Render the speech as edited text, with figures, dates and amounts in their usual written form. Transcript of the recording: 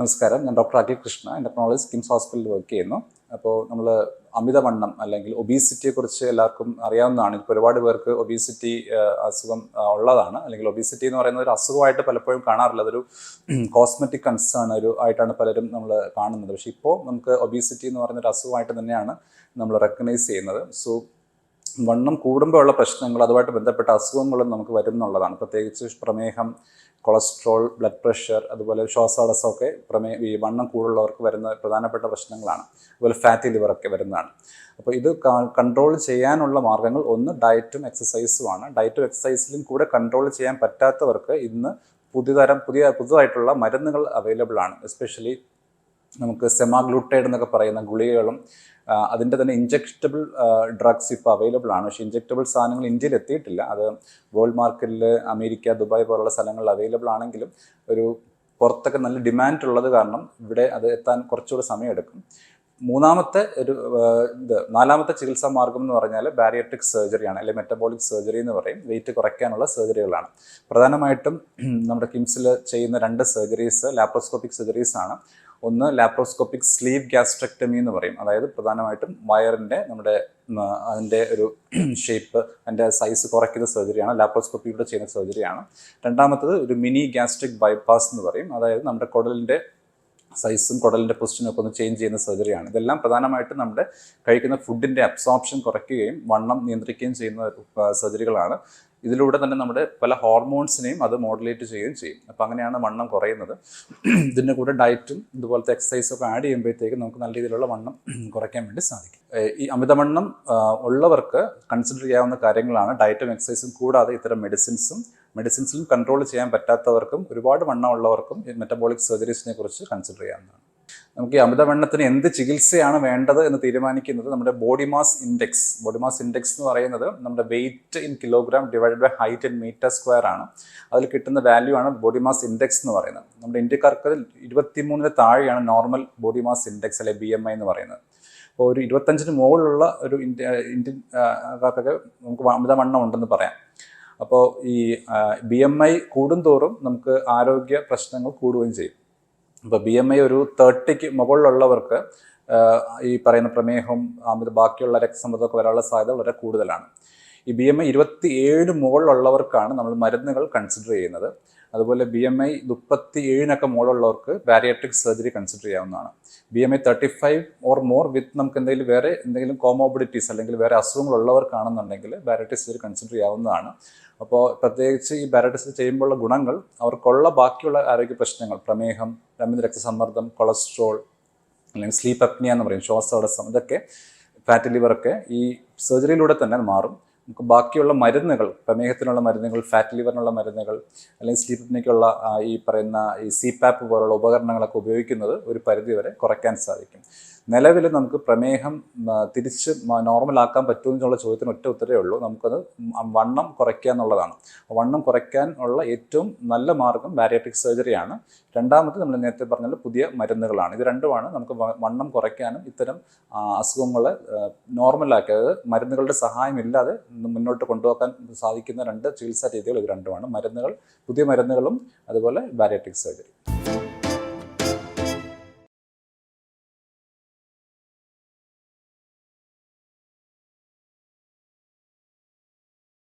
നമസ്കാരം, ഞാൻ doctor Akhil Krishna, endocrinologist KIMS ഹോസ്പിറ്റലിൽ വർക്ക് ചെയ്യുന്നു. അപ്പോൾ നമ്മൾ അമിതവണ്ണം അല്ലെങ്കിൽ ഒബീസിറ്റിയെക്കുറിച്ച് എല്ലാവർക്കും അറിയാവുന്നതാണ്. ഇപ്പോൾ ഒരുപാട് പേർക്ക് ഒബീസിറ്റി അസുഖം ഉള്ളതാണ്. അല്ലെങ്കിൽ ഒബീസിറ്റി എന്ന് പറയുന്ന ഒരു അസുഖമായിട്ട് പലപ്പോഴും കാണാറില്ല. അതൊരു കോസ്മെറ്റിക് കൺസേൺ ആയിട്ടാണ് പലരും നമ്മൾ കാണുന്നത്. പക്ഷേ ഇപ്പോൾ നമുക്ക് ഒബീസിറ്റി എന്ന് പറയുന്ന ഒരു അസുഖമായിട്ട് തന്നെയാണ് നമ്മൾ റെക്കഗ്നൈസ് ചെയ്യുന്നത്. സോ വണ്ണം കൂടുമ്പോൾ ഉള്ള പ്രശ്നങ്ങൾ, അതുമായിട്ട് ബന്ധപ്പെട്ട അസുഖങ്ങളും നമുക്ക് വരും എന്നുള്ളതാണ്. പ്രത്യേകിച്ച് പ്രമേഹം, കൊളസ്ട്രോൾ, ബ്ലഡ് പ്രഷർ, അതുപോലെ ശ്വാസതടസ്സമൊക്കെ ഈ വണ്ണം കൂടുള്ളവർക്ക് വരുന്ന പ്രധാനപ്പെട്ട പ്രശ്നങ്ങളാണ്. അതുപോലെ ഫാറ്റി ലിവറൊക്കെ വരുന്നതാണ്. അപ്പോൾ ഇത് കൺട്രോൾ ചെയ്യാനുള്ള മാർഗ്ഗങ്ങൾ ഒന്ന് ഡയറ്റും എക്സസൈസുമാണ്. ഡയറ്റും എക്സസൈസിലും കൂടെ കൺട്രോൾ ചെയ്യാൻ പറ്റാത്തവർക്ക് ഇന്ന് പുതുതായിട്ടുള്ള മരുന്നുകൾ അവൈലബിൾ ആണ്. എസ്പെഷ്യലി നമുക്ക് സെമാഗ്ലൂട്ടൈഡ് എന്നൊക്കെ പറയുന്ന ഗുളികകളും അതിൻ്റെ തന്നെ ഇഞ്ചെക്റ്റബിൾ ഡ്രഗ്സ് ഇപ്പോൾ അവൈലബിൾ ആണ്. പക്ഷേ ഇഞ്ചെക്റ്റബിൾ സാധനങ്ങൾ ഇന്ത്യയിൽ എത്തിയിട്ടില്ല. അത് വേൾഡ് മാർക്കറ്റിൽ അമേരിക്ക, ദുബായ് പോലുള്ള സ്ഥലങ്ങളിൽ അവൈലബിൾ ആണെങ്കിലും പുറത്തൊക്കെ നല്ല ഡിമാൻഡ് ഉള്ളത് കാരണം ഇവിടെ അത് എത്താൻ കുറച്ചുകൂടി സമയമെടുക്കും. നാലാമത്തെ ചികിത്സാ മാർഗം എന്ന് പറഞ്ഞാൽ ബാരിയട്രിക് സർജറിയാണ്, അല്ലെങ്കിൽ മെറ്റബോളിക് സർജറി എന്ന് പറയും. വെയിറ്റ് കുറയ്ക്കാനുള്ള സർജറികളാണ്. പ്രധാനമായിട്ടും നമ്മുടെ കിംസിൽ ചെയ്യുന്ന 2 സർജറീസ് ലാപ്രോസ്കോപ്പിക് സർജറീസ് ആണ്. ഒന്ന് ലാപ്രോസ്കോപ്പിക് സ്ലീവ് ഗ്യാസ്ട്രക്ടമി എന്ന് പറയും. അതായത് പ്രധാനമായിട്ടും വയറിൻ്റെ അതിൻ്റെ ഒരു ഷേപ്പ്, അതിൻ്റെ സൈസ് കുറയ്ക്കുന്ന സർജറിയാണ്, ലാപ്രോസ്കോപ്പിയിലൂടെ ചെയ്യുന്ന സർജറിയാണ്. രണ്ടാമത്തത് ഒരു മിനി ഗ്യാസ്ട്രിക് ബൈപ്പാസ് എന്ന് പറയും. അതായത് നമ്മുടെ കുടലിൻ്റെ സൈസും കുടലിൻ്റെ പൊസിഷനൊക്കെ ഒന്ന് ചേഞ്ച് ചെയ്യുന്ന സർജറിയാണ്. ഇതെല്ലാം പ്രധാനമായിട്ടും നമ്മുടെ കഴിക്കുന്ന ഫുഡിൻ്റെ അബ്സോർപ്ഷൻ കുറയ്ക്കുകയും വണ്ണം നിയന്ത്രിക്കുകയും ചെയ്യുന്ന സർജറികളാണ്. ഇതിലൂടെ തന്നെ നമ്മുടെ പല ഹോർമോൺസിനെയും അത് മോഡുലേറ്റ് ചെയ്യുകയും ചെയ്യും. അപ്പോൾ അങ്ങനെയാണ് വണ്ണം കുറയുന്നത്. ഇതിൻ്റെ കൂടെ ഡയറ്റും ഇതുപോലത്തെ എക്സസൈസൊക്കെ ആഡ് ചെയ്യുമ്പോഴത്തേക്കും നമുക്ക് നല്ല രീതിയിലുള്ള വണ്ണം കുറയ്ക്കാൻ വേണ്ടി സാധിക്കും. ഈ അമിതവണ്ണം ഉള്ളവർക്ക് കൺസിഡർ ചെയ്യാവുന്ന കാര്യങ്ങളാണ് ഡയറ്റും എക്സസൈസും കൂടാതെ ഇത്തരം മെഡിസിൻസിലും കൺട്രോൾ ചെയ്യാൻ പറ്റാത്തവർക്കും ഒരുപാട് വണ്ണം ഉള്ളവർക്കും മെറ്റബോളിക് സർജറീസിനെ കുറിച്ച് കൺസിഡർ ചെയ്യാവുന്നതാണ്. നമുക്ക് ഈ അമിതവണ്ണത്തിന് എന്ത് ചികിത്സയാണ് വേണ്ടത് എന്ന് തീരുമാനിക്കുന്നത് നമ്മുടെ ബോഡി മാസ് ഇൻഡെക്സ് എന്ന് പറയുന്നത് നമ്മുടെ weight in kilogram divided by height in metre square ആണ്. അതിൽ കിട്ടുന്ന വാല്യൂ ആണ് ബോഡി മാസ് ഇൻഡെക്സ് എന്ന് പറയുന്നത്. നമ്മുടെ ഇന്ത്യക്കാർക്ക് 23 താഴെയാണ് നോർമൽ ബോഡി മാസ് ഇൻഡെക്സ്, അല്ലെങ്കിൽ BMI എന്ന് പറയുന്നത്. അപ്പോൾ ഒരു 25 മുകളിലുള്ള ഒരു ഇന്ത്യക്കാർക്കൊക്കെ നമുക്ക് അമിതവണ്ണം ഉണ്ടെന്ന് പറയാം. അപ്പോൾ ഈ BMI കൂടുന്തോറും നമുക്ക് ആരോഗ്യ പ്രശ്നങ്ങൾ കൂടുകയും ചെയ്യും. ഇപ്പോൾ BMI ഒരു 30ക്ക് മുകളിലുള്ളവർക്ക് ഈ പറയുന്ന പ്രമേഹം, ബാക്കിയുള്ള രക്തസമ്മർദ്ദമൊക്കെ വരാനുള്ള സാധ്യത വളരെ കൂടുതലാണ്. ഈ BMI 27 മുകളിലുള്ളവർക്കാണ് നമ്മൾ മരുന്നുകൾ കൺസിഡർ ചെയ്യുന്നത്. അതുപോലെ BMI 37 മുകളിലുള്ളവർക്ക് ബാരിയാട്രിക് സർജറി കൺസിഡർ ചെയ്യാവുന്നതാണ്. BMI 35 ഓർ മോർ വിത്ത് നമുക്ക് എന്തെങ്കിലും കോമോബിഡിറ്റീസ് അല്ലെങ്കിൽ വേറെ അസുഖങ്ങളുള്ളവർക്കാണെന്നുണ്ടെങ്കിൽ ബാരിയാട്രിക് സർജറി കൺസിഡർ ചെയ്യാവുന്നതാണ്. അപ്പോൾ പ്രത്യേകിച്ച് ഈ ബാരിയാട്രിക് സർജറി ചെയ്യുമ്പോഴുള്ള ഗുണങ്ങൾ അവർക്കുള്ള ബാക്കിയുള്ള ആരോഗ്യ പ്രശ്നങ്ങൾ, പ്രമേഹം, രക്തസമ്മർദ്ദം, കൊളസ്ട്രോൾ, അല്ലെങ്കിൽ സ്ലീപ്പ് അപ്നിയ എന്ന് പറയും, ശ്വാസതടസ്സം, ഇതൊക്കെ ഫാറ്റി ലിവറൊക്കെ ഈ സർജറിയിലൂടെ തന്നെ മാറും. നമുക്ക് ബാക്കിയുള്ള മരുന്നുകൾ, പ്രമേഹത്തിനുള്ള മരുന്നുകൾ, ഫാറ്റ് ലിവറിനുള്ള മരുന്നുകൾ, അല്ലെങ്കിൽ സ്ലീപ്പ് അപ്നിയയ്ക്കുള്ള ഈ പറയുന്ന ഈ CPAP പോലുള്ള ഉപകരണങ്ങളൊക്കെ ഉപയോഗിക്കുന്നത് ഒരു പരിധിവരെ കുറയ്ക്കാൻ സാധിക്കും. നിലവിൽ നമുക്ക് പ്രമേഹം തിരിച്ച് നോർമലാക്കാൻ പറ്റുമെന്നുള്ള ചോദ്യത്തിന് ഒറ്റ ഉത്തരവേ ഉള്ളൂ. നമുക്കത് വണ്ണം കുറയ്ക്കുക എന്നുള്ളതാണ്. വണ്ണം കുറയ്ക്കാൻ ഉള്ള ഏറ്റവും നല്ല മാർഗം ബാരിയാട്രിക് സർജറിയാണ്. രണ്ടാമത് നമ്മൾ നേരത്തെ പറഞ്ഞ പുതിയ മരുന്നുകളാണ്. ഇത് രണ്ടുമാണ് നമുക്ക് വണ്ണം കുറയ്ക്കാനും ഇത്തരം അസുഖങ്ങളെ നോർമലാക്കി, അതായത് മരുന്നുകളുടെ സഹായമില്ലാതെ മുന്നോട്ട് കൊണ്ടുപോകാൻ സാധിക്കുന്ന 2 ചികിത്സാ രീതികൾ ഇത് രണ്ടുമാണ്. പുതിയ മരുന്നുകളും അതുപോലെ ബാരിയാട്രിക് സർജറി.